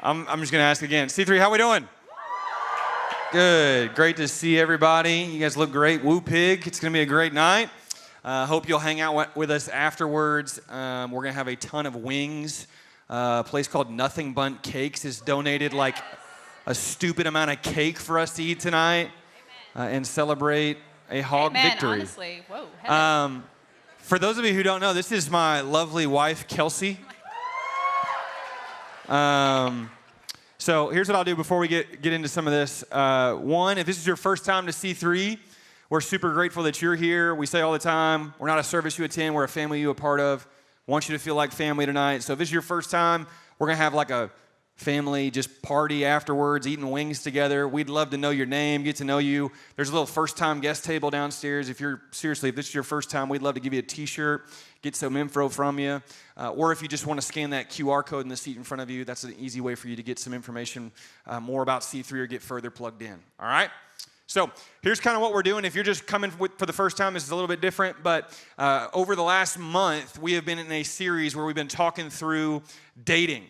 I'm just gonna ask again. C3, how we doing? Good. Great to see everybody. You guys look great. Woo Pig. It's gonna be a great night. Hope you'll hang out with us afterwards. We're gonna have a ton of wings. A place called Nothing Bundt Cakes has donated like a stupid amount of cake for us to eat tonight and celebrate a hog victory. Honestly, whoa. For those of you who don't know, this is my lovely wife, Kelsey. So here's what I'll do before we get into some of this. One, if this is your first time to C3, we're super grateful that you're here. We say all the time, we're not a service you attend, we're a family you're a part of. Want you to feel like family tonight. So if this is your first time, we're gonna have like a family just party afterwards, eating wings together. We'd love to know your name, get to know you. There's a little first-time guest table downstairs. If this is your first time, we'd love to give you a t-shirt, get some info from you. Or if you just want to scan that QR code in the seat in front of you, that's an easy way for you to get some information more about C3 or get further plugged in, all right? So here's kind of what we're doing. If you're just coming for the first time, this is a little bit different, but over the last month, we have been in a series where we've been talking through dating.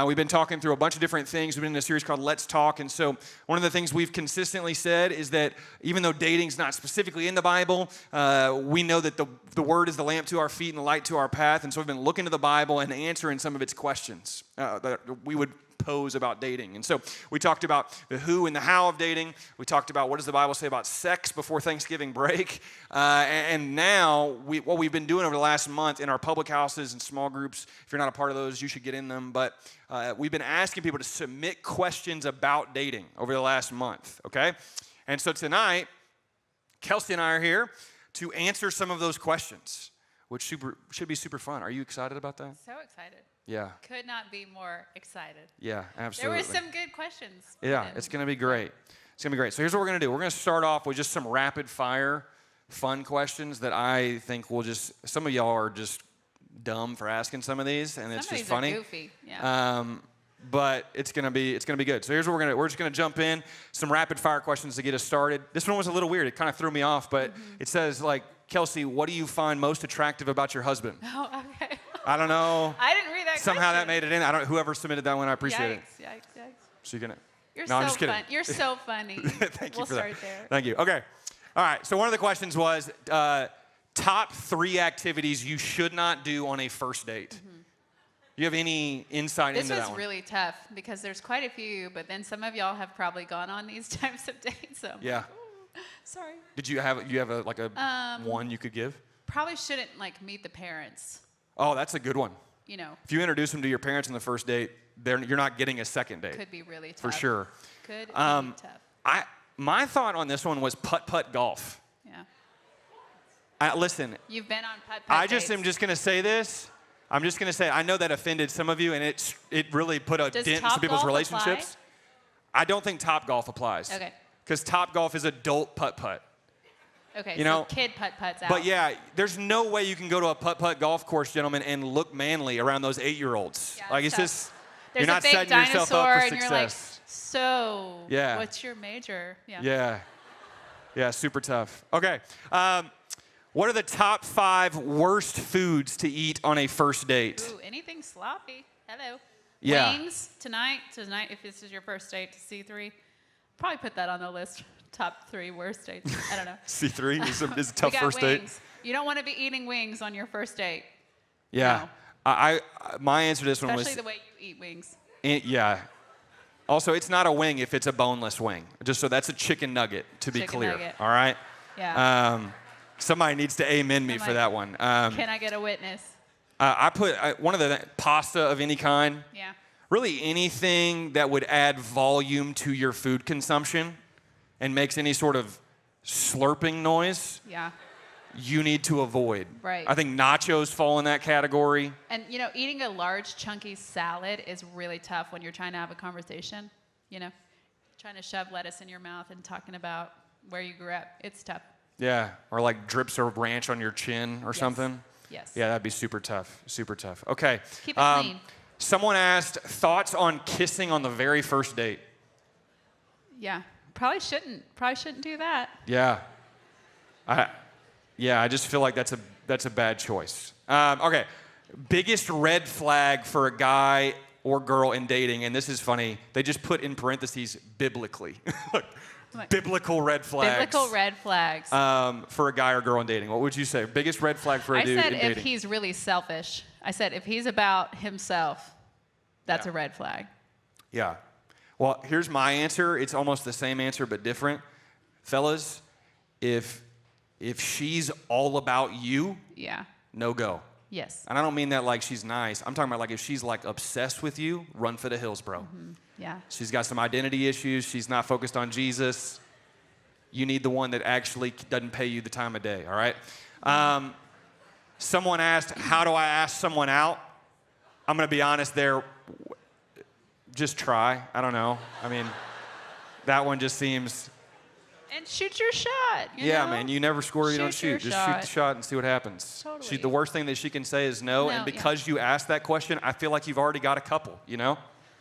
We've been talking through a bunch of different things. We've been in a series called Let's Talk. And so one of the things we've consistently said is that even though dating's not specifically in the Bible, we know that the Word is the lamp to our feet and the light to our path. And so we've been looking to the Bible and answering some of its questions that we would pose about dating. And so we talked about the who and the how of dating. We talked about what does the Bible say about sex before Thanksgiving break. And now what we've been doing over the last month in our public houses and small groups, if you're not a part of those, you should get in them. But we've been asking people to submit questions about dating over the last month, okay? And so tonight, Kelsey and I are here to answer some of those questions, which should be super fun. Are you excited about that? So excited. Yeah. Could not be more excited. Yeah, absolutely. There were some good questions. Yeah, it's going to be great. It's going to be great. So here's what we're going to do. We're going to start off with just some rapid fire fun questions that I think will just, some of y'all are just dumb for asking some of these, and it's just funny. Some of these are goofy, yeah. But it's gonna be good. So here's what we're just gonna jump in. Some rapid fire questions to get us started. This one was a little weird. It kind of threw me off, but it says like, Kelsey, what do you find most attractive about your husband? Oh, okay. I don't know. I didn't read that Somehow question. that made it in. Whoever submitted that one, I appreciate it. Yikes. So you're gonna. You're no, I'm so just kidding. fun. You're so funny. Thank you we'll for that. start there. Thank you. Okay. All right. So one of the questions was top 3 activities you should not do on a first date. Do you have any insight into that one? This was really tough because there's quite a few, but then some of y'all have probably gone on these types of dates. So yeah. Sorry. Did you have a one you could give? Probably shouldn't like meet the parents. Oh, that's a good one. You know. If you introduce them to your parents on the first date, you're not getting a second date. Could be really tough. For sure. Could be tough. My thought on this one was putt-putt golf. Yeah. Listen. You've been on putt-putt dates. am just going to say this. I'm just going to say, I know that offended some of you, and it really put a dent in some people's relationships. Apply? I don't think Topgolf applies. Okay. Because Topgolf is adult putt-putt. Okay, you know, so kid putt-putts out. But yeah, there's no way you can go to a putt-putt golf course, gentlemen, and look manly around those 8-year-olds. Yeah, like, it's tough. just, There's you're not a fake setting yourself up for and success. you're like, so, Yeah. what's your major? Yeah, super tough. Okay. What are the top 5 worst foods to eat on a first date? Ooh, anything sloppy. Hello. Yeah. Wings tonight, if this is your first date to C3, probably put that on the list. Top 3 worst dates. I don't know. C3 is a tough first wings. date. You don't want to be eating wings on your first date. Yeah. No. My answer to this one was... Especially the way you eat wings. Yeah. Also, it's not a wing if it's a boneless wing. Just so that's a chicken nugget, to be clear. Nugget. All right? Yeah. Somebody needs to amen me for that one. Can I get a witness? I put one of the pasta of any kind. Yeah. Really anything that would add volume to your food consumption and makes any sort of slurping noise. Yeah. You need to avoid. Right. I think nachos fall in that category. And, eating a large, chunky salad is really tough when you're trying to have a conversation, Trying to shove lettuce in your mouth and talking about where you grew up. It's tough. Yeah, or like drips of ranch on your chin or something. Yes. Yeah, that'd be super tough. Super tough. Okay. Keep it clean. Someone asked, thoughts on kissing on the very first date? Yeah. Probably shouldn't do that. Yeah. I just feel like that's a bad choice. Okay. Biggest red flag for a guy or girl in dating, and this is funny, they just put in parentheses biblically. Biblical red flags. Biblical red flags. For a guy or girl in dating. What would you say? Biggest red flag for a I dude said in if dating? he's really selfish. I said if he's about himself, that's Yeah. a red flag. Yeah. Well, here's my answer. It's almost the same answer, but different. Fellas, if she's all about you, Yeah. no go. Yes. And I don't mean that like she's nice. I'm talking about like if she's like obsessed with you, run for the hills, bro. Yeah. She's got some identity issues. She's not focused on Jesus. You need the one that actually doesn't pay you the time of day, all right? Someone asked, how do I ask someone out? I'm going to be honest there. Just try. I don't know. I mean, that one just seems... And shoot your shot. You Yeah, know? man, you never score, you don't Shoot your shoot. Just shoot the shot and see what happens. Totally. The worst thing that she can say is no, No, and because you asked that question, I feel like you've already got a couple, you know?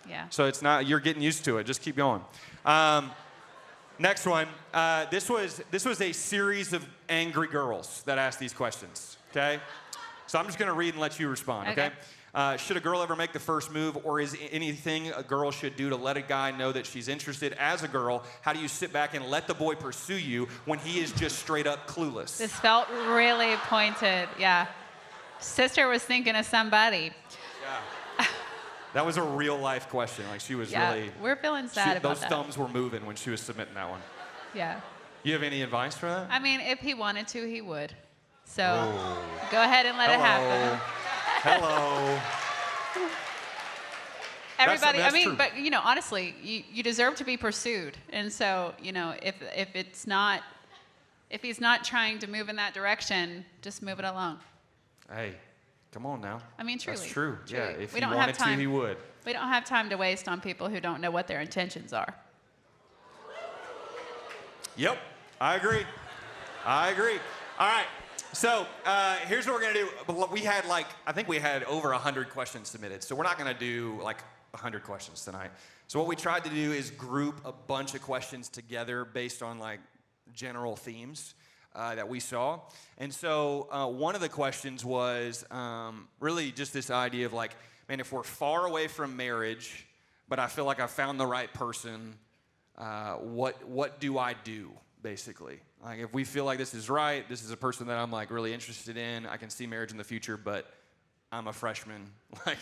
Yeah. So it's not, you're getting used to it. Just keep going. Next one. This was a series of angry girls that asked these questions, okay? So I'm just going to read and let you respond, okay? Should a girl ever make the first move, or is anything a girl should do to let a guy know that she's interested? As a girl, how do you sit back and let the boy pursue you when he is just straight up clueless? This felt really pointed. Yeah. Sister was thinking of somebody. Yeah. That was a real life question. Like she was Yeah. really... We're feeling sad about those that. thumbs were moving when she was submitting that one. Yeah. You have any advice for that? I mean, if he wanted to, he would. So go ahead and let it happen. Hello. Everybody, that's I mean, true. but you know, honestly, you deserve to be pursued. And so, you know, if he's not trying to move in that direction, just move it along. Hey, come on now. I mean, truly. That's true. Yeah, Truly. if We he don't have wanted to, time. he would. We don't have time to waste on people who don't know what their intentions are. Yep, I agree. I agree. All right. So here's what we're gonna do. We had I think we had over 100 questions submitted. So we're not gonna do like 100 questions tonight. So what we tried to do is group a bunch of questions together based on like general themes that we saw. And so one of the questions was really just this idea of like, man, if we're far away from marriage, but I feel like I found the right person, what do I do, basically? Like, if we feel like this is right, this is a person that I'm like really interested in, I can see marriage in the future, but I'm a freshman. Like,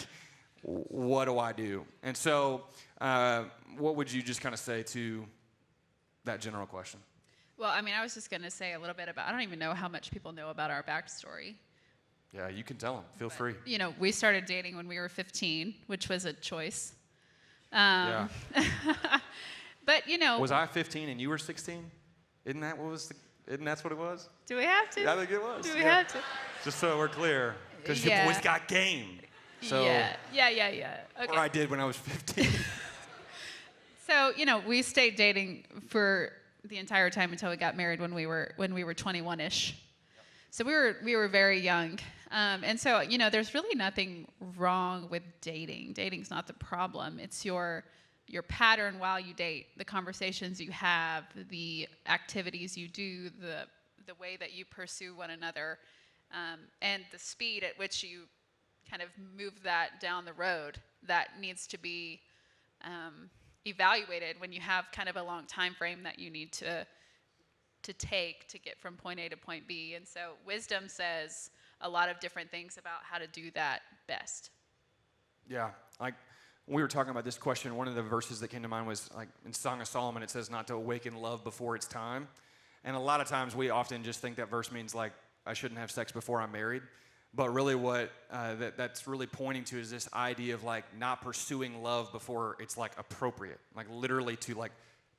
what do I do? And so, what would you just kind of say to that general question? Well, I mean, I was just going to say a little bit about, I don't even know how much people know about our backstory. Yeah, you can tell them. Feel free. You know, we started dating when we were 15, which was a choice. Yeah. But, you know. Was I 15 and you were 16? Isn't that what it was? Do we have to? I think it was. Do we have to? Just so we're clear, because Yeah. your boys got game. So, Yeah. Okay. or I did when I was 15. So, you know, we stayed dating for the entire time until we got married when we were 21-ish. So we were very young. And so, you know, there's really nothing wrong with dating. Dating's not the problem. It's your pattern while you date, the conversations you have, the activities you do, the way that you pursue one another, and the speed at which you kind of move that down the road. That needs to be evaluated when you have kind of a long time frame that you need to take to get from point A to point B. And so wisdom says a lot of different things about how to do that best. Yeah, like when we were talking about this question, one of the verses that came to mind was like in Song of Solomon, it says not to awaken love before it's time. And a lot of times we often just think that verse means like I shouldn't have sex before I'm married. But really what that's really pointing to is this idea of like not pursuing love before it's like appropriate. Like literally to like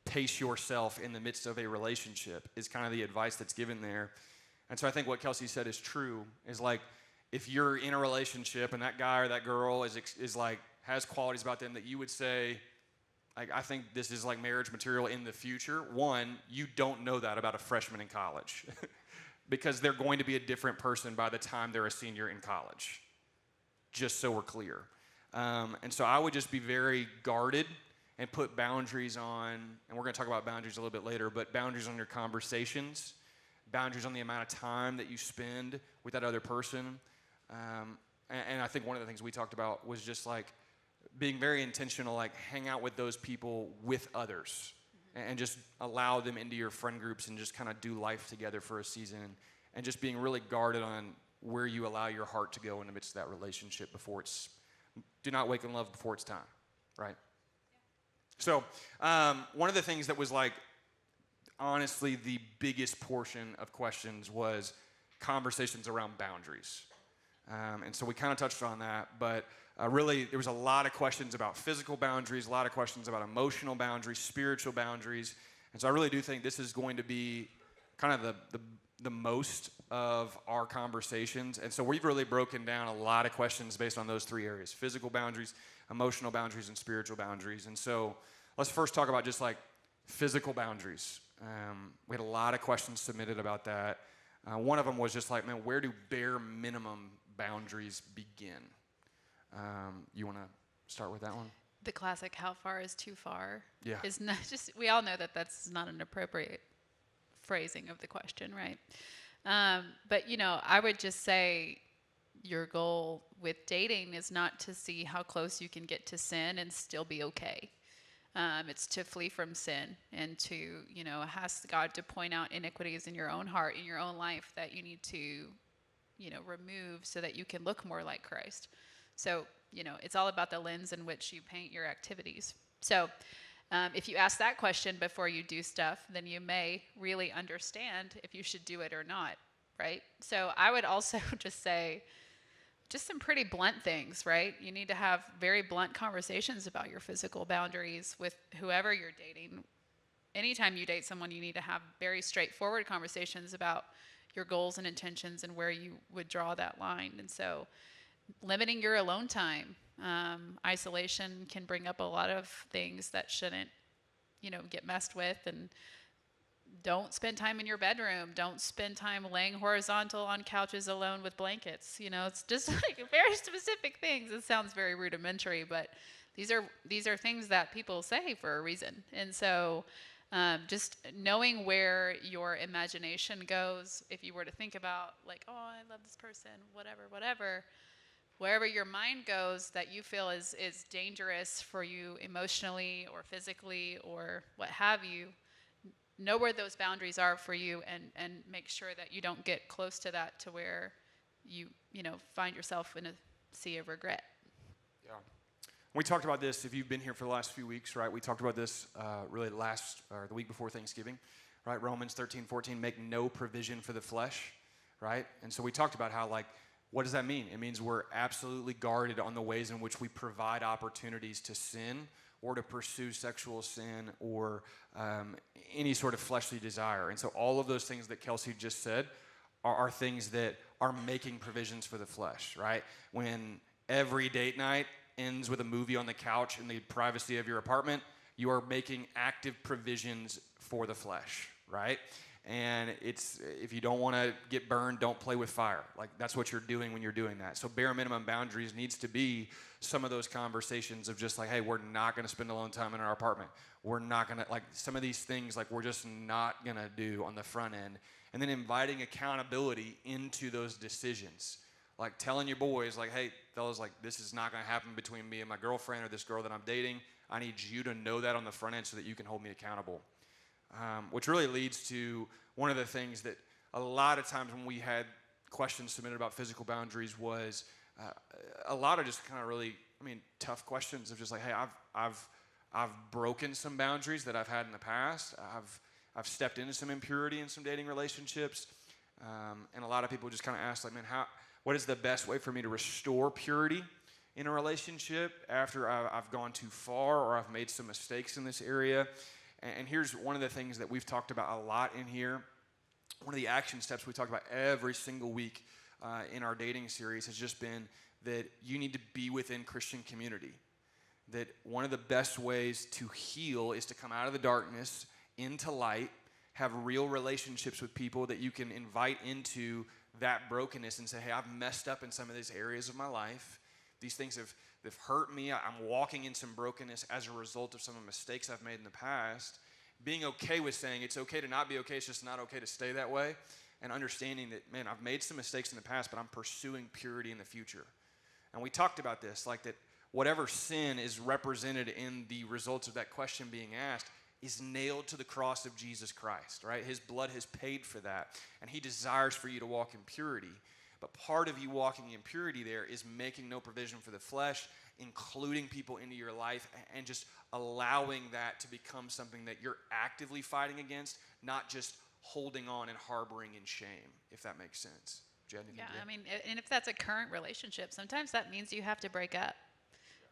pace yourself in the midst of a relationship is kind of the advice that's given there. And so I think what Kelsey said is true, is like if you're in a relationship and that guy or that girl is like has qualities about them that you would say, like, I think this is like marriage material in the future. One, you don't know that about a freshman in college because they're going to be a different person by the time they're a senior in college, just so we're clear. And so I would just be very guarded and put boundaries on, and we're going to talk about boundaries a little bit later, but boundaries on your conversations, boundaries on the amount of time that you spend with that other person. And I think one of the things we talked about was just like being very intentional, like hang out with those people with others and just allow them into your friend groups and just kind of do life together for a season and just being really guarded on where you allow your heart to go in the midst of that relationship do not wake in love before it's time, right? So one of the things that was like, honestly, the biggest portion of questions was conversations around boundaries. And so we kind of touched on that, but really there was a lot of questions about physical boundaries, a lot of questions about emotional boundaries, spiritual boundaries. And so I really do think this is going to be kind of the most of our conversations. And so we've really broken down a lot of questions based on those three areas: physical boundaries, emotional boundaries, and spiritual boundaries. And so let's first talk about just like physical boundaries. We had a lot of questions submitted about that. One of them was just like, man, where do bare minimum boundaries begin? You want to start with that one? The classic, how far is too far? Yeah. Is not just, we all know that that's not an appropriate phrasing of the question, right? But, I would just say your goal with dating is not to see how close you can get to sin and still be okay. It's to flee from sin and to, ask God to point out iniquities in your own heart, in your own life that you need to, remove so that you can look more like Christ. So, it's all about the lens in which you paint your activities. So if you ask that question before you do stuff, then you may really understand if you should do it or not, right? So I would also just say, just some pretty blunt things, right? You need to have very blunt conversations about your physical boundaries with whoever you're dating. Anytime you date someone, you need to have very straightforward conversations about your goals and intentions and where you would draw that line. And so limiting your alone time, isolation can bring up a lot of things that shouldn't, get messed with. And don't spend time in your bedroom. Don't spend time laying horizontal on couches alone with blankets. It's just like very specific things. It sounds very rudimentary, but these are things that people say for a reason. And so just knowing where your imagination goes, if you were to think about like, oh, I love this person, whatever, wherever your mind goes that you feel is dangerous for you emotionally or physically or what have you, know where those boundaries are for you and make sure that you don't get close to that to where you find yourself in a sea of regret. Yeah. We talked about this, if you've been here for the last few weeks, right? We talked about this really the week before Thanksgiving, right? Romans 13:14, make no provision for the flesh, right? And so we talked about how, like, what does that mean? It means we're absolutely guarded on the ways in which we provide opportunities to sin or to pursue sexual sin or any sort of fleshly desire. And so all of those things that Kelsey just said are things that are making provisions for the flesh, right? When every date night ends with a movie on the couch in the privacy of your apartment, you are making active provisions for the flesh, right? And it's, if you don't want to get burned, don't play with fire. Like, that's what you're doing when you're doing that. So bare minimum boundaries needs to be some of those conversations of just like, hey, we're not going to spend alone time in our apartment. We're not going to, like, some of these things, like, we're just not going to do on the front end. And then inviting accountability into those decisions. Like telling your boys, like, hey, fellas, like, this is not going to happen between me and my girlfriend or this girl that I'm dating. I need you to know that on the front end so that you can hold me accountable. Which really leads to one of the things that a lot of times when we had questions submitted about physical boundaries was a lot of just kind of really, tough questions of just like, hey, I've broken some boundaries that I've had in the past. I've stepped into some impurity in some dating relationships. And a lot of people just kind of ask, like, man, what is the best way for me to restore purity in a relationship after I've gone too far or I've made some mistakes in this area? And here's one of the things that we've talked about a lot in here. One of the action steps we talk about every single week in our dating series has just been that you need to be within Christian community. That one of the best ways to heal is to come out of the darkness into light, have real relationships with people that you can invite into that brokenness and say, hey, I've messed up in some of these areas of my life. These things they've hurt me. I'm walking in some brokenness as a result of some of the mistakes I've made in the past. Being okay with saying it's okay to not be okay, it's just not okay to stay that way. And understanding that, man, I've made some mistakes in the past, but I'm pursuing purity in the future. And we talked about this, like that whatever sin is represented in the results of that question being asked is nailed to the cross of Jesus Christ, right? His blood has paid for that, and he desires for you to walk in purity. But part of you walking in purity there is making no provision for the flesh, including people into your life, and just allowing that to become something that you're actively fighting against, not just holding on and harboring in shame, if that makes sense. Do you have anything to add? I mean, and if that's a current relationship, sometimes that means you have to break up.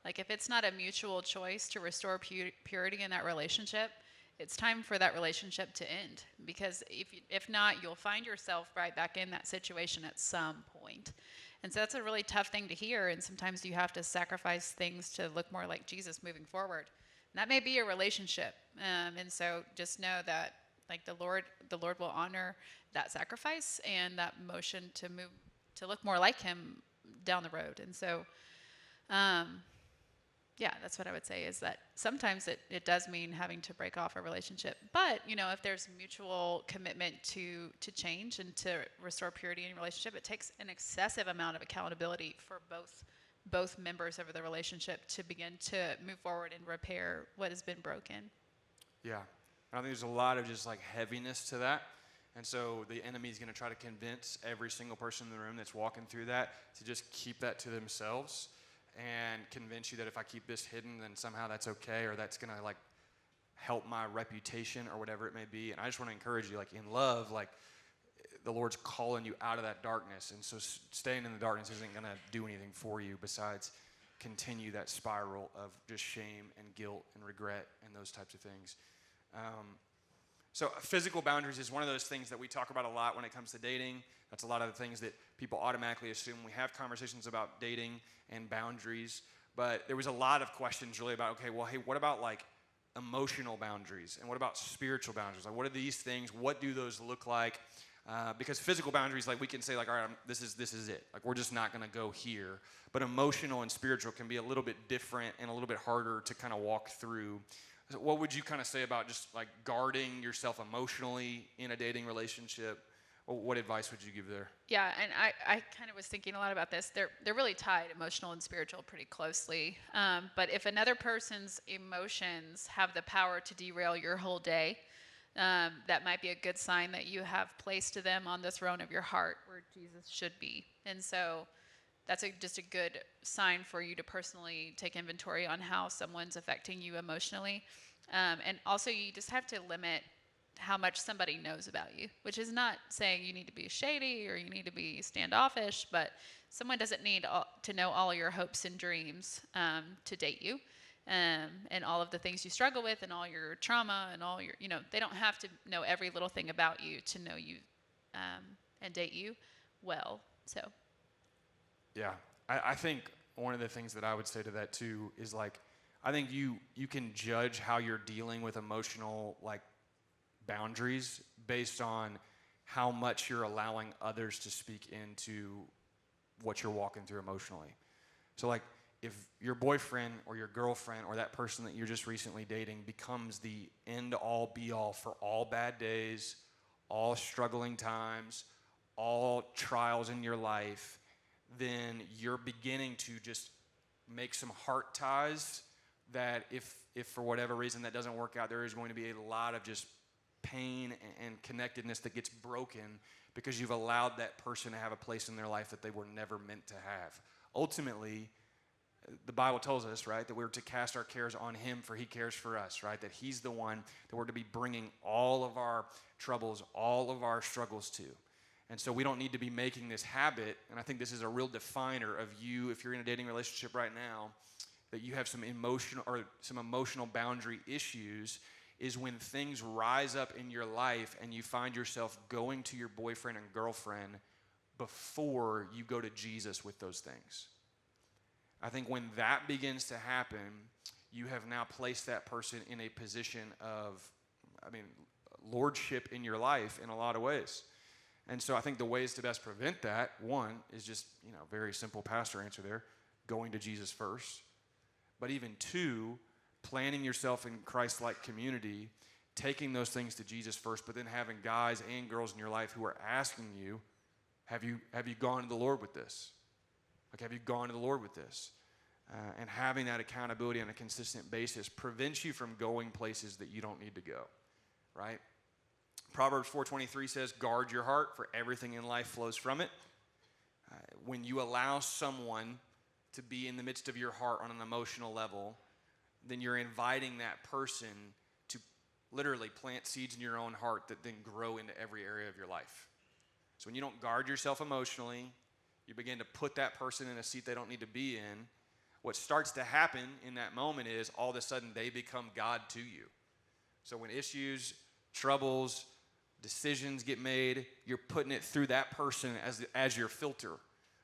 Like if it's not a mutual choice to restore purity in that relationship, it's time for that relationship to end. Because if not, you'll find yourself right back in that situation at some point. And so that's a really tough thing to hear. And sometimes you have to sacrifice things to look more like Jesus moving forward. And that may be a relationship. And so just know that like the Lord will honor that sacrifice and that motion to move to look more like him down the road. And so yeah, that's what I would say is that sometimes it does mean having to break off a relationship. But, if there's mutual commitment to change and to restore purity in a relationship, it takes an excessive amount of accountability for both members of the relationship to begin to move forward and repair what has been broken. Yeah. I think there's a lot of just like heaviness to that. And so the enemy is going to try to convince every single person in the room that's walking through that to just keep that to themselves and convince you that if I keep this hidden, then somehow that's okay, or that's going to like help my reputation or whatever it may be. And I just want to encourage you, like in love, like the Lord's calling you out of that darkness. And so staying in the darkness isn't going to do anything for you besides continue that spiral of just shame and guilt and regret and those types of things. So physical boundaries is one of those things that we talk about a lot when it comes to dating. That's a lot of the things that people automatically assume. We have conversations about dating and boundaries, but there was a lot of questions really about, okay, well, hey, what about like emotional boundaries? And what about spiritual boundaries? Like, what are these things? What do those look like? Because physical boundaries, like we can say like, all right, this is it. Like, we're just not going to go here. But emotional and spiritual can be a little bit different and a little bit harder to kind of walk through. So what would you kind of say about just like guarding yourself emotionally in a dating relationship? What advice would you give there? Yeah, and I kind of was thinking a lot about this. They're really tied, emotional and spiritual, pretty closely. But if another person's emotions have the power to derail your whole day, that might be a good sign that you have placed them on the throne of your heart where Jesus should be. And so that's just a good sign for you to personally take inventory on how someone's affecting you emotionally. And also you just have to limit how much somebody knows about you, which is not saying you need to be shady or you need to be standoffish, but someone doesn't need to know all your hopes and dreams to date you, and all of the things you struggle with and all your trauma and all your, they don't have to know every little thing about you to know you and date you well. So. Yeah, I think one of the things that I would say to that too is like, I think you can judge how you're dealing with emotional like boundaries based on how much you're allowing others to speak into what you're walking through emotionally. So like if your boyfriend or your girlfriend or that person that you're just recently dating becomes the end all be all for all bad days, all struggling times, all trials in your life, then you're beginning to just make some heart ties that if for whatever reason that doesn't work out, there is going to be a lot of just pain and connectedness that gets broken because you've allowed that person to have a place in their life that they were never meant to have. Ultimately, the Bible tells us, right, that we're to cast our cares on him for he cares for us, right? That he's the one that we're to be bringing all of our troubles, all of our struggles to. And so we don't need to be making this habit, and I think this is a real definer of you, if you're in a dating relationship right now, that you have some emotional boundary issues, is when things rise up in your life and you find yourself going to your boyfriend and girlfriend before you go to Jesus with those things. I think when that begins to happen, you have now placed that person in a position of, lordship in your life in a lot of ways. And so I think the ways to best prevent that, one, is just, very simple pastor answer there, going to Jesus first. But even two, planning yourself in Christ-like community, taking those things to Jesus first, but then having guys and girls in your life who are asking you, have you gone to the Lord with this? Like, have you gone to the Lord with this? and having that accountability on a consistent basis prevents you from going places that you don't need to go, right? Proverbs 4:23 says, guard your heart, for everything in life flows from it. When you allow someone to be in the midst of your heart on an emotional level, then you're inviting that person to literally plant seeds in your own heart that then grow into every area of your life. So when you don't guard yourself emotionally, you begin to put that person in a seat they don't need to be in. What starts to happen in that moment is all of a sudden they become God to you. So when issues, troubles, decisions get made, you're putting it through that person as your filter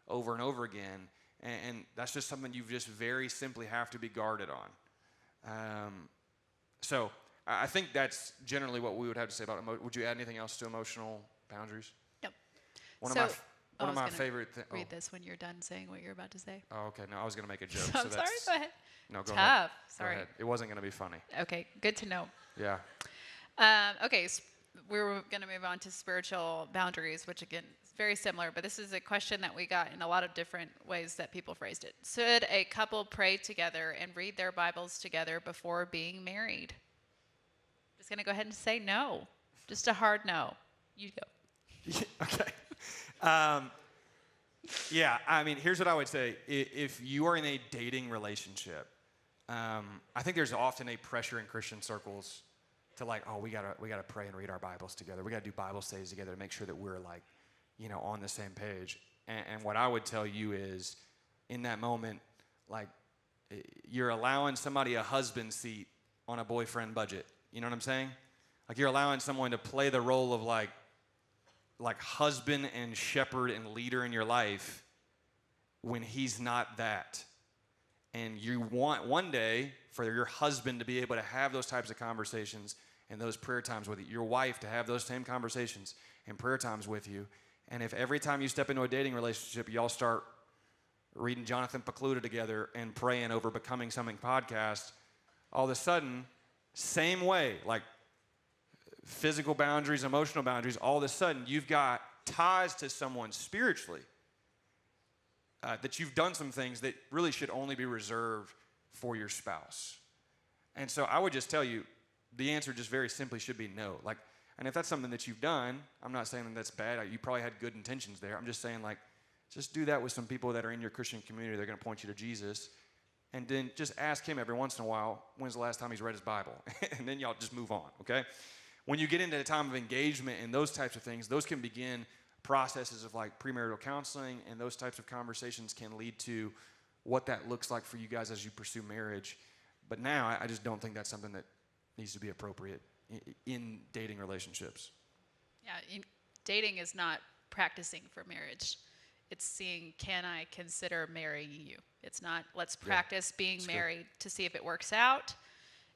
over and over again. And that's just something you just very simply have to be guarded on. So I think that's generally what we would have to say about would you add anything else to emotional boundaries? No. One of my favorite things. Read this when you're done saying what you're about to say. Oh, okay. No, I was going to make a joke. I'm sorry. Go ahead. No, go Tough. ahead. Sorry. Go ahead. It wasn't going to be funny. Okay. Good to know. Yeah. Okay. We're going to move on to spiritual boundaries, which again is very similar, but this is a question that we got in a lot of different ways that people phrased it. Should a couple pray together and read their Bibles together before being married? Just going to go ahead and say no. Just a hard no. You go. Okay. Yeah, I mean, here's what I would say. If you are in a dating relationship, I think there's often a pressure in Christian circles to like, oh, we gotta pray and read our Bibles together. We gotta do Bible studies together to make sure that we're like, on the same page. And what I would tell you is, in that moment, like, you're allowing somebody a husband seat on a boyfriend budget. You know what I'm saying? Like, you're allowing someone to play the role of like husband and shepherd and leader in your life when he's not that. And you want one day for your husband to be able to have those types of conversations and those prayer times with you, your wife to have those same conversations and prayer times with you. And if every time you step into a dating relationship, y'all start reading Jonathan Pokluda together and praying over Becoming Something podcast, all of a sudden, same way, like physical boundaries, emotional boundaries, all of a sudden you've got ties to someone spiritually that you've done some things that really should only be reserved for your spouse. And so I would just tell you, the answer just very simply should be no. Like, and if that's something that you've done, I'm not saying that that's bad. You probably had good intentions there. I'm just saying, like, just do that with some people that are in your Christian community. They're going to point you to Jesus. And then just ask him every once in a while, when's the last time he's read his Bible? And then y'all just move on, okay? When you get into the time of engagement and those types of things, those can begin processes of like premarital counseling, and those types of conversations can lead to what that looks like for you guys as you pursue marriage. But now I just don't think that's something that needs to be appropriate in dating relationships. Yeah, dating is not practicing for marriage. It's seeing, can I consider marrying you? It's not, let's practice being married to see if it works out.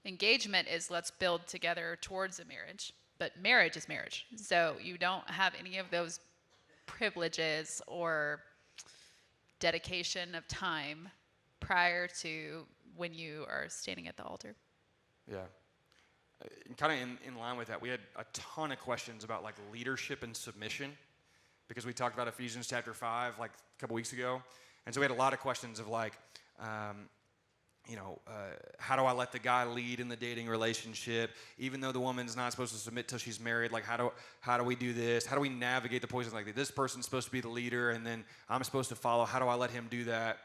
Engagement is, let's build together towards a marriage. But marriage is marriage. So you don't have any of those privileges or dedication of time prior to when you are standing at the altar. Yeah. Kind of in line with that, we had a ton of questions about like leadership and submission, because we talked about Ephesians chapter 5 like a couple weeks ago. And so we had a lot of questions of like, how do I let the guy lead in the dating relationship, even though the woman's not supposed to submit till she's married? Like, how do we do this? How do we navigate the poison? Like, this person's supposed to be the leader, and then I'm supposed to follow. How do I let him do that?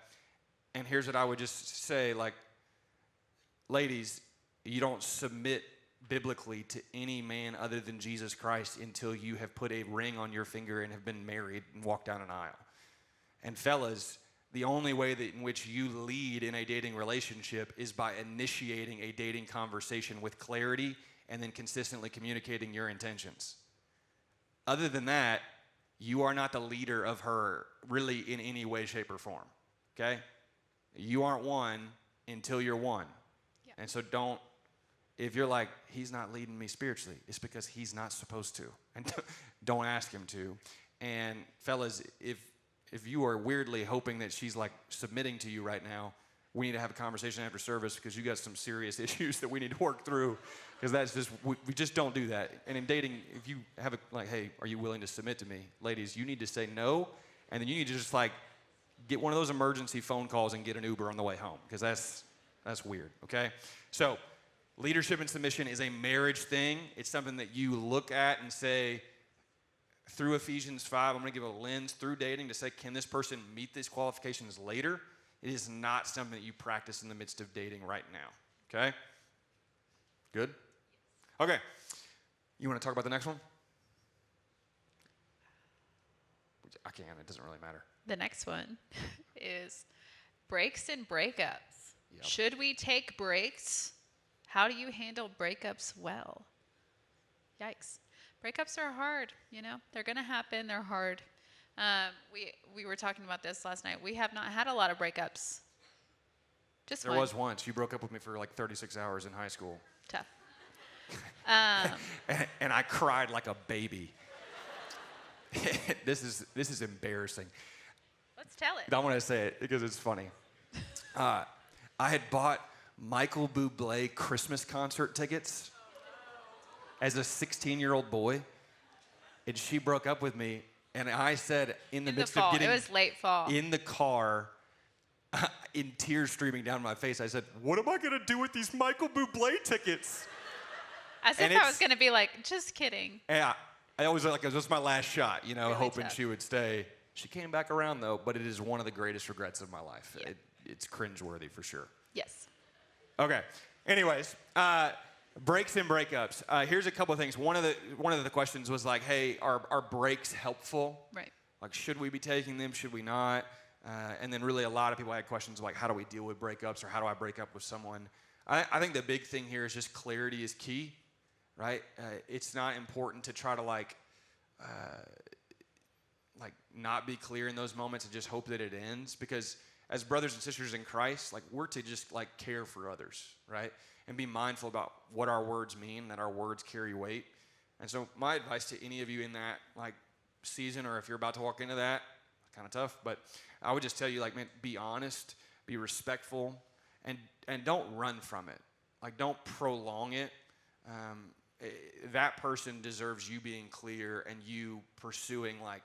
And here's what I would just say, like, ladies, you don't submit biblically to any man other than Jesus Christ until you have put a ring on your finger and have been married and walked down an aisle. And fellas, the only way that in which you lead in a dating relationship is by initiating a dating conversation with clarity and then consistently communicating your intentions. Other than that, you are not the leader of her really in any way, shape, or form, okay? You aren't one until you're one. Yep. And so if you're like, he's not leading me spiritually, it's because he's not supposed to. And don't ask him to. And fellas, if you are weirdly hoping that she's like submitting to you right now, we need to have a conversation after service, because you got some serious issues that we need to work through, because that's just, we just don't do that. And in dating, if you have like, hey, are you willing to submit to me? Ladies, you need to say no, and then you need to just like get one of those emergency phone calls and get an Uber on the way home, because that's weird, okay? So leadership and submission is a marriage thing. It's something that you look at and say, through Ephesians 5, I'm going to give a lens through dating to say, can this person meet these qualifications later? It is not something that you practice in the midst of dating right now, okay? Good? Okay. You want to talk about the next one? I can. It doesn't really matter. The next one is breaks and breakups. Yep. Should we take breaks? How do you handle breakups well? Yikes. Breakups are hard, you know. They're going to happen. They're hard. We were talking about this last night. We have not had a lot of breakups. Just There one. was once. You broke up with me for like 36 hours in high school. Tough. And I cried like a baby. This is embarrassing. Let's tell it. I want to say it because it's funny. I had bought Michael Bublé Christmas concert tickets as a 16-year-old boy, and she broke up with me, and I said in the midst fall. of getting It was late fall. in the car, in tears streaming down my face, I said, "What am I gonna do with these Michael Bublé tickets?" As and if I was it's- going to be like, just kidding. Yeah, I always like it was just my last shot, you know, Really hoping tough. she would stay. She came back around though, but it is one of the greatest regrets of my life. Yeah. It's cringeworthy for sure. Yes. Okay. Anyways, breaks and breakups. Here's a couple of things. One of the questions was like, hey, are breaks helpful? Right. Like, should we be taking them? Should we not? And then really a lot of people had questions like, how do we deal with breakups, or how do I break up with someone? I think the big thing here is just clarity is key, right? It's not important to try to like not be clear in those moments and just hope that it ends, because as brothers and sisters in Christ, like we're to just like care for others, right? And be mindful about what our words mean, that our words carry weight. And so my advice to any of you in that like season, or if you're about to walk into that, kind of tough, but I would just tell you, like, man, be honest, be respectful, and don't run from it. Like, don't prolong it. That person deserves you being clear and you pursuing, like,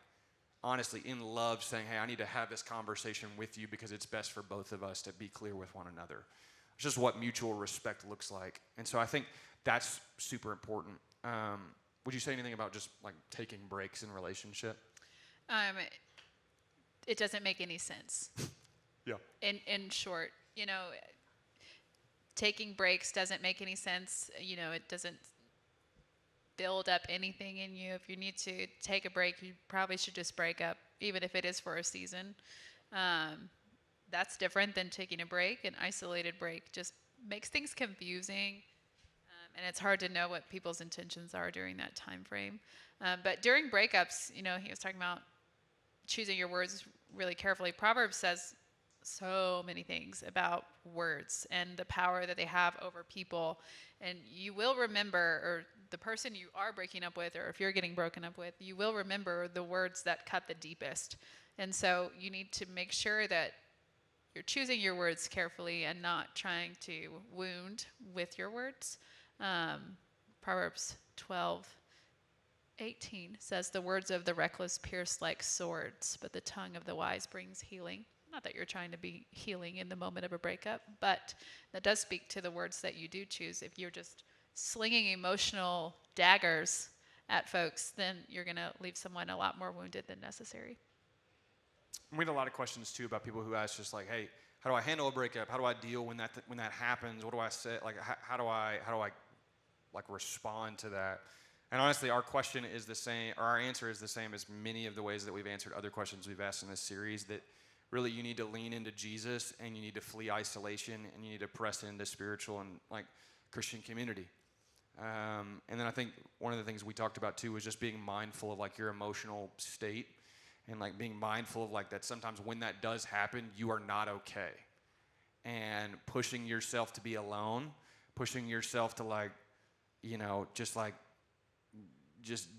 honestly, in love, saying, hey, I need to have this conversation with you because it's best for both of us to be clear with one another. It's just what mutual respect looks like. And so I think that's super important. Would you say anything about just, like, taking breaks in relationship? It doesn't make any sense. Yeah. In short, you know, taking breaks doesn't make any sense. You know, it doesn't build up anything in you. If you need to take a break, you probably should just break up, even if it is for a season. That's different than taking a break. An isolated break just makes things confusing, and it's hard to know what people's intentions are during that time frame. But during breakups, you know, he was talking about choosing your words really carefully. Proverbs says so many things about words and the power that they have over people. And you will remember, or the person you are breaking up with, or if you're getting broken up with, you will remember the words that cut the deepest. And so you need to make sure that you're choosing your words carefully and not trying to wound with your words. Proverbs 12:18 says, the words of the reckless pierce like swords, but the tongue of the wise brings healing. Not that you're trying to be healing in the moment of a breakup, but that does speak to the words that you do choose. If you're just slinging emotional daggers at folks, then you're going to leave someone a lot more wounded than necessary. We had a lot of questions too about people who ask just like, hey, how do I handle a breakup? How do I deal when that happens? What do I say? Like, how do I like respond to that? And honestly, our question is the same, or our answer is the same as many of the ways that we've answered other questions we've asked in this series, that really you need to lean into Jesus, and you need to flee isolation, and you need to press into spiritual and like Christian community. And then I think one of the things we talked about too was just being mindful of like your emotional state, and like being mindful of like that sometimes when that does happen, you are not okay. And pushing yourself to be alone, pushing yourself to like, you know, just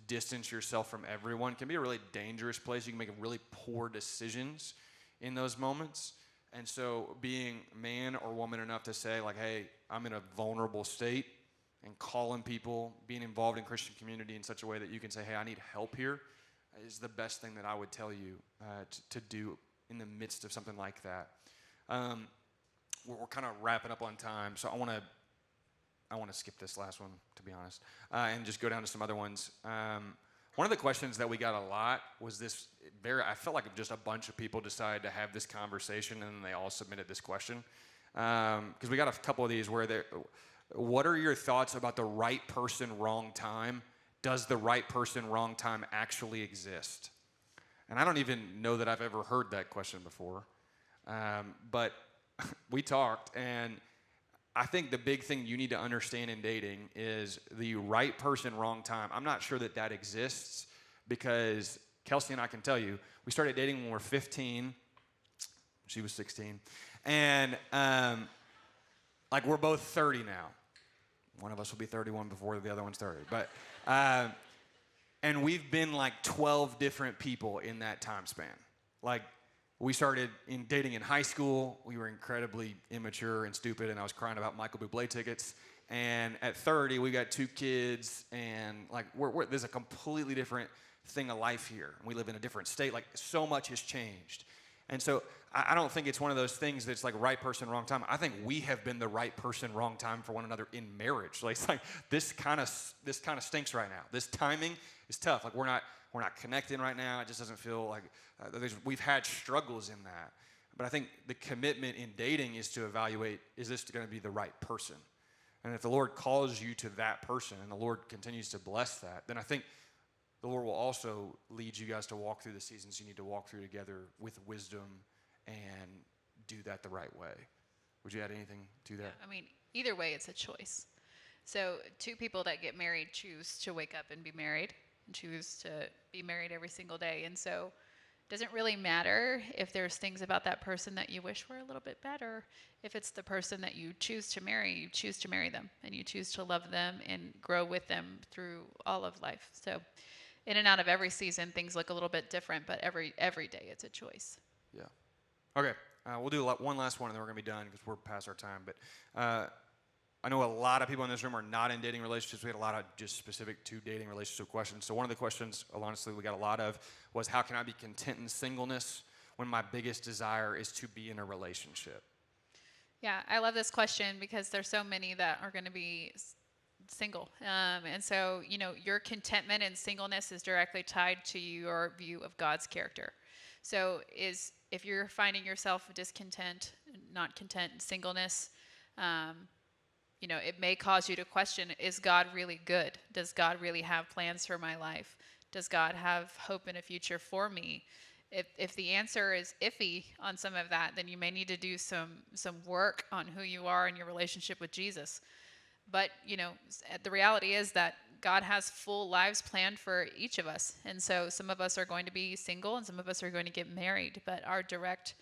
distance yourself from everyone can be a really dangerous place. You can make really poor decisions in those moments. And so being man or woman enough to say like, hey, I'm in a vulnerable state, and calling people, being involved in Christian community in such a way that you can say, hey, I need help here, is the best thing that I would tell you to do in the midst of something like that. We're kind of wrapping up on time, so I want to skip this last one, to be honest, and just go down to some other ones. One of the questions that we got a lot was this. I felt like just a bunch of people decided to have this conversation, and they all submitted this question. Because we got a couple of these where what are your thoughts about the right person, wrong time? Does the right person, wrong time actually exist? And I don't even know that I've ever heard that question before. But we talked, and I think the big thing you need to understand in dating is the right person, wrong time. I'm not sure that exists, because Kelsey and I can tell you, we started dating when we were 15. She was 16. And like we're both 30 now. One of us will be 31 before the other one's 30. But and we've been like 12 different people in that time span. Like we started dating in high school. We were incredibly immature and stupid, and I was crying about Michael Bublé tickets. And at 30, we got 2 kids, and like there's a completely different thing of life here. We live in a different state. Like so much has changed. And so I don't think it's one of those things that's like right person, wrong time. I think we have been the right person, wrong time for one another in marriage. Like, it's like this kind of stinks right now. This timing is tough. Like we're not connecting right now. It just doesn't feel like we've had struggles in that. But I think the commitment in dating is to evaluate, is this going to be the right person? And if the Lord calls you to that person and the Lord continues to bless that, then I think the Lord will also lead you guys to walk through the seasons you need to walk through together with wisdom and do that the right way. Would you add anything to that? Yeah, I mean, either way, it's a choice. So 2 people that get married choose to wake up and be married and choose to be married every single day. And so it doesn't really matter if there's things about that person that you wish were a little bit better. If it's the person that you choose to marry, you choose to marry them, and you choose to love them and grow with them through all of life. So in and out of every season, things look a little bit different, but every day it's a choice. Yeah. Okay. We'll do one last one, and then we're going to be done because we're past our time. But I know a lot of people in this room are not in dating relationships. We had a lot of just specific to dating relationship questions. So one of the questions, honestly, we got a lot of was, how can I be content in singleness when my biggest desire is to be in a relationship? Yeah, I love this question because there's so many that are going to be single. And so, your contentment in singleness is directly tied to your view of God's character. So if you're finding yourself discontent, not content in singleness, it may cause you to question, is God really good? Does God really have plans for my life? Does God have hope in a future for me? If the answer is iffy on some of that, then you may need to do some work on who you are in your relationship with Jesus. But, the reality is that God has full lives planned for each of us. And so some of us are going to be single and some of us are going to get married. But our direct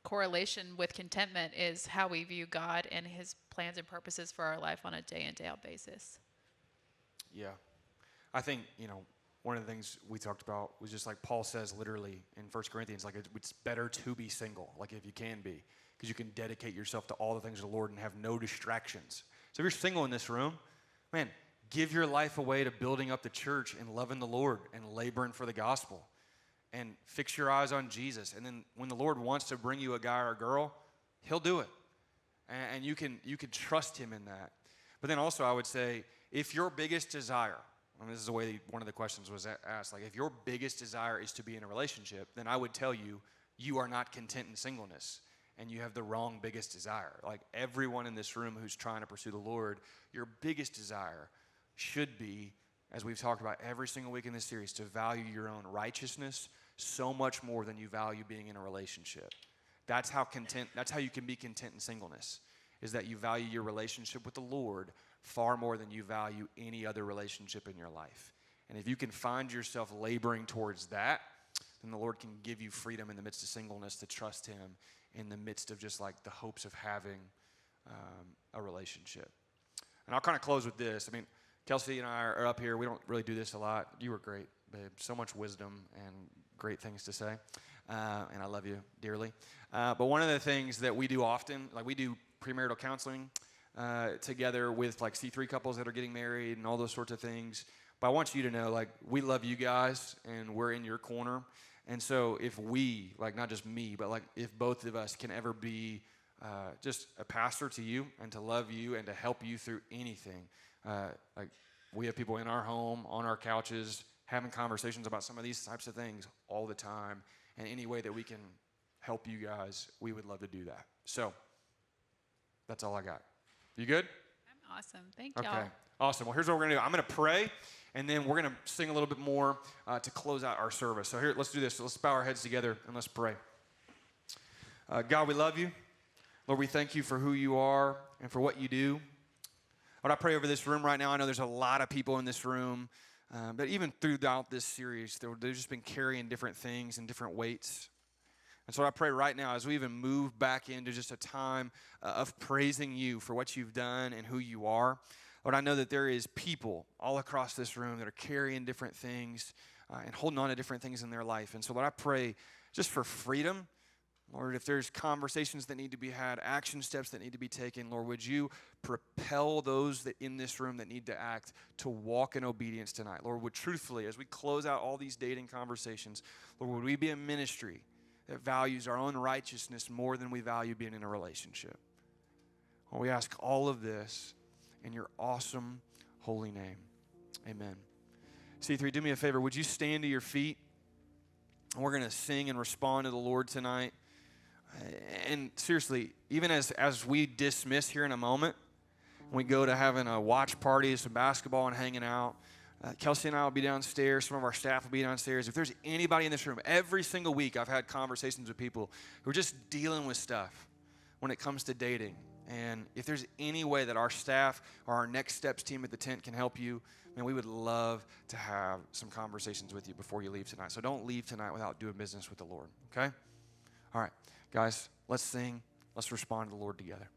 correlation with contentment is how we view God and his plans and purposes for our life on a day in, day out basis. Yeah. I think, one of the things we talked about was just like Paul says literally in 1 Corinthians, like it's better to be single, like if you can be, because you can dedicate yourself to all the things of the Lord and have no distractions. So if you're single in this room, man, give your life away to building up the church and loving the Lord and laboring for the gospel. And fix your eyes on Jesus. And then when the Lord wants to bring you a guy or a girl, he'll do it. And you can trust him in that. But then also I would say, if your biggest desire, and this is the way one of the questions was asked, like if your biggest desire is to be in a relationship, then I would tell you, you are not content in singleness. And you have the wrong biggest desire. Like everyone in this room who's trying to pursue the Lord, your biggest desire should be, as we've talked about every single week in this series, to value your own righteousness so much more than you value being in a relationship. That's how you can be content in singleness, is that you value your relationship with the Lord far more than you value any other relationship in your life. And if you can find yourself laboring towards that, then the Lord can give you freedom in the midst of singleness to trust him in the midst of just like the hopes of having a relationship. And I'll kind of close with this. I mean, Kelsey and I are up here. We don't really do this a lot. You were great, babe. So much wisdom and great things to say. And I love you dearly. But one of the things that we do often, like we do premarital counseling together with like C3 couples that are getting married and all those sorts of things. But I want you to know, like, we love you guys and we're in your corner. And so if we, like not just me, but like if both of us can ever be just a pastor to you and to love you and to help you through anything, like we have people in our home, on our couches, having conversations about some of these types of things all the time. And any way that we can help you guys, we would love to do that. So that's all I got. You good? I'm awesome. Thank Okay. y'all. Awesome. Well, here's what we're going to do. I'm going to pray, and then we're going to sing a little bit more to close out our service. So here, let's do this. So let's bow our heads together, and let's pray. God, we love you. Lord, we thank you for who you are and for what you do. Lord, I pray over this room right now. I know there's a lot of people in this room, but even throughout this series, they've just been carrying different things and different weights. And so I pray right now as we even move back into just a time of praising you for what you've done and who you are. Lord, I know that there is people all across this room that are carrying different things and holding on to different things in their life. And so, Lord, I pray just for freedom. Lord, if there's conversations that need to be had, action steps that need to be taken, Lord, would you propel those that in this room that need to act to walk in obedience tonight? Lord, would truthfully, as we close out all these dating conversations, Lord, would we be a ministry that values our own righteousness more than we value being in a relationship? Lord, we ask all of this in your awesome holy name. Amen. C3, do me a favor. Would you stand to your feet? We're going to sing and respond to the Lord tonight. And seriously, even as we dismiss here in a moment, we go to having a watch party, some basketball and hanging out, Kelsey and I will be downstairs. Some of our staff will be downstairs. If there's anybody in this room, every single week I've had conversations with people who are just dealing with stuff when it comes to dating. And if there's any way that our staff or our Next Steps team at the tent can help you, man, we would love to have some conversations with you before you leave tonight. So don't leave tonight without doing business with the Lord, okay? All right, guys, let's sing. Let's respond to the Lord together.